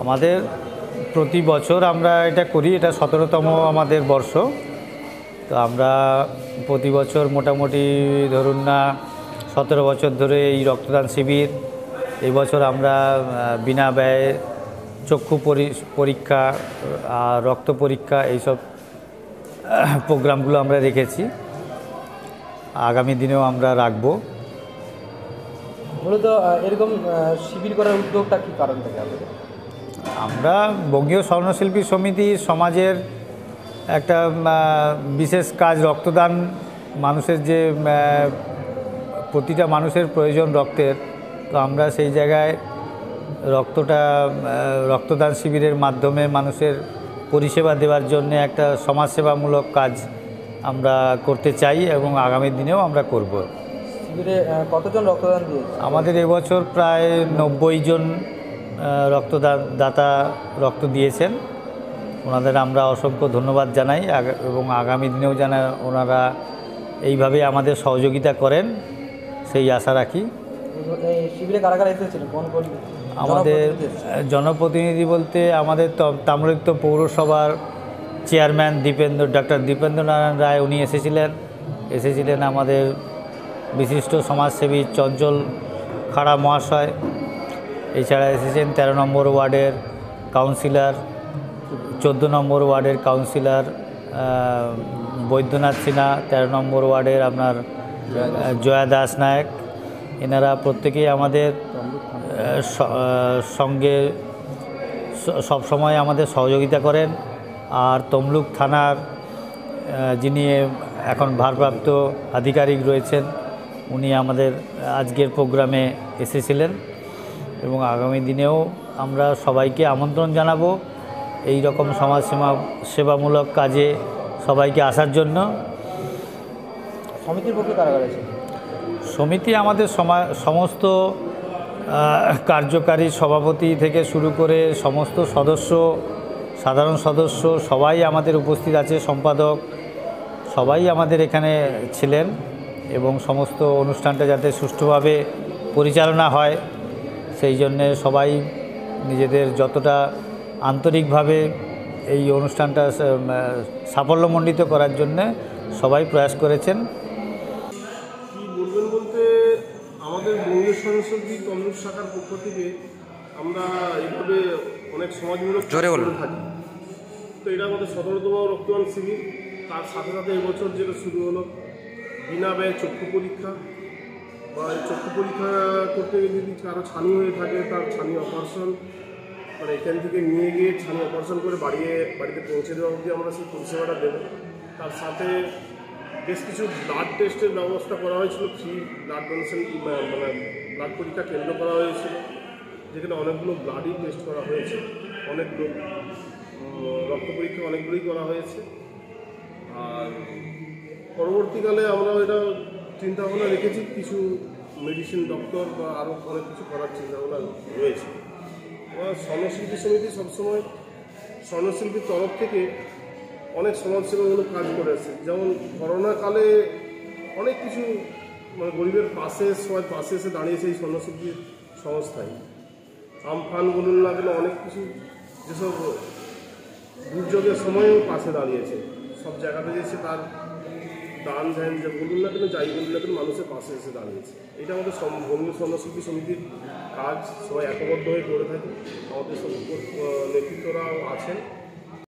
আমাদের প্রতি বছর আমরা এটা করি, এটা 17তম আমাদের বর্ষ। তো আমরা প্রতি বছর মোটামুটি ধরুন না 17 বছর ধরে এই রক্তদান শিবির। এই বছর আমরা বিনা ব্যয়ে চক্ষু পরীক্ষা আর রক্ত পরীক্ষা এইসব প্রোগ্রামগুলো আমরা রেখেছি, আগামী দিনেও আমরা রাখব। মূলত এরকম শিবির করার উদ্যোগটা কী কারণ থেকে আপনাদের? আমরা বঙ্গীয় স্বর্ণশিল্পী সমিতি সমাজের একটা বিশেষ কাজ রক্তদান। মানুষের যে প্রতিটা মানুষের প্রয়োজন রক্তের, তো আমরা সেই জায়গায় রক্তদান শিবিরের মাধ্যমে মানুষের পরিষেবা দেওয়ার জন্য একটা সমাজসেবামূলক কাজ আমরা করতে চাই এবং আগামী দিনেও আমরা করব। শিবিরে কতজন রক্তদান দিয়েছে? আমাদের এবছর প্রায় 90 জন দাতা রক্ত দিয়েছেন। ওনাদের আমরা অসংখ্য ধন্যবাদ জানাই এবং আগামী দিনেও যেন ওনারা এইভাবে আমাদের সহযোগিতা করেন সেই আশা রাখি। শিবিরে কারা কারা এসেছিলেন? আমাদের জনপ্রতিনিধি বলতে আমাদের তাম্রলিপ্ত পৌরসভার চেয়ারম্যান ডক্টর দীপেন্দ্র নারায়ণ রায়, উনি এসেছিলেন। আমাদের বিশিষ্ট সমাজসেবী চঞ্চল খাড়া মহাশয়, এছাড়া এসেছেন 13 নম্বর ওয়ার্ডের কাউন্সিলর, 14 নম্বর ওয়ার্ডের কাউন্সিলর বৈদ্যনাথ সিনহা, 13 নম্বর ওয়ার্ডের আপনার জয়া দাস নায়ক। এনারা প্রত্যেকেই আমাদের সঙ্গে সবসময় আমাদের সহযোগিতা করেন। আর তমলুক থানার যিনি এখন ভারপ্রাপ্ত আধিকারিক রয়েছেন, উনি আমাদের আজকের প্রোগ্রামে এসেছিলেন এবং আগামী দিনেও আমরা সবাইকে আমন্ত্রণ জানাবো এই রকম সেবামূলক কাজে সবাইকে আসার জন্য। সমিতির পক্ষে কারা কারা আছে? সমিতি আমাদের সমস্ত কার্যকারী সভাপতি থেকে শুরু করে সমস্ত সদস্য, সাধারণ সদস্য সবাই আমাদের উপস্থিত আছে, সম্পাদক সবাই আমাদের এখানে ছিলেন এবং সমস্ত অনুষ্ঠানটা যাতে সুষ্ঠুভাবে পরিচালনা হয় সেই জন্যে সবাই নিজেদের যতটা আন্তরিকভাবে এই অনুষ্ঠানটা সাফল্যমণ্ডিত করার জন্যে সবাই প্রয়াস করেছেন। কী বলবেন বলতে, আমাদের বঙ্গীয় স্বর্ণশিল্পী তমলুক শাখার পক্ষ থেকে আমরা এইভাবে অনেক সমাজমূলক জোরে বলে থাকি। তো এটা আমাদের 17তম রক্তদান শিবির। তার সাথে সাথে এবছর যেটা শুরু হলো বিনা ব্যয়ে চক্ষু পরীক্ষা, বা চক্ষু পরীক্ষা করতে গিয়ে যদি কারো ছানি হয়ে থাকে তার ছানি অপারেশন, মানে এখান থেকে নিয়ে গিয়ে ছানি অপারেশন করে বাড়িতে পৌঁছে দেওয়া অবধি আমরা সেই পরিষেবাটা দেবো। তার সাথে বেশ কিছু ব্লাড টেস্টের ব্যবস্থা করা হয়েছিল, ফ্রি ব্লাড ডোনেশন মানে ব্লাড পরীক্ষা কেন্দ্র করা হয়েছিল, যেখানে অনেকগুলো ব্লাডই টেস্ট করা হয়েছে, অনেকগুলো রক্ত পরীক্ষা অনেকগুলোই করা হয়েছে। আর পরবর্তীকালে আমরা এটা চিন্তাভাবনা রেখেছি কিছু মেডিসিন ডক্টর বা আরও অনেক কিছু করার চিন্তাভাবনা রয়েছে। স্বর্ণশিল্পী সমিতি সবসময় স্বর্ণশিল্পীর তরফ থেকে অনেক সমাজসেবামূলক কাজ করে আসছে। যেমন করোনাকালে অনেক কিছু মানে গরিবের পাশে সবাই পাশে এসে দাঁড়িয়েছে এই স্বর্ণশিল্পীর সংস্থায়। আমফান বলুন না কেন, অনেক কিছু যেসব দুর্যোগের সময়ও পাশে দাঁড়িয়েছে, সব জায়গাতে এসে তার দান ধ্যান যে বলুন না কেন, যাই বলুন না কেন, মানুষের পাশে এসে দাঁড়িয়েছে। এটা আমাদের বঙ্গীয় স্বর্ণশিল্পী সমিতির কাজ, সবাই একবদ্ধ হয়ে করে থাকে। আমাদের সব নেতৃত্বরাও আছেন।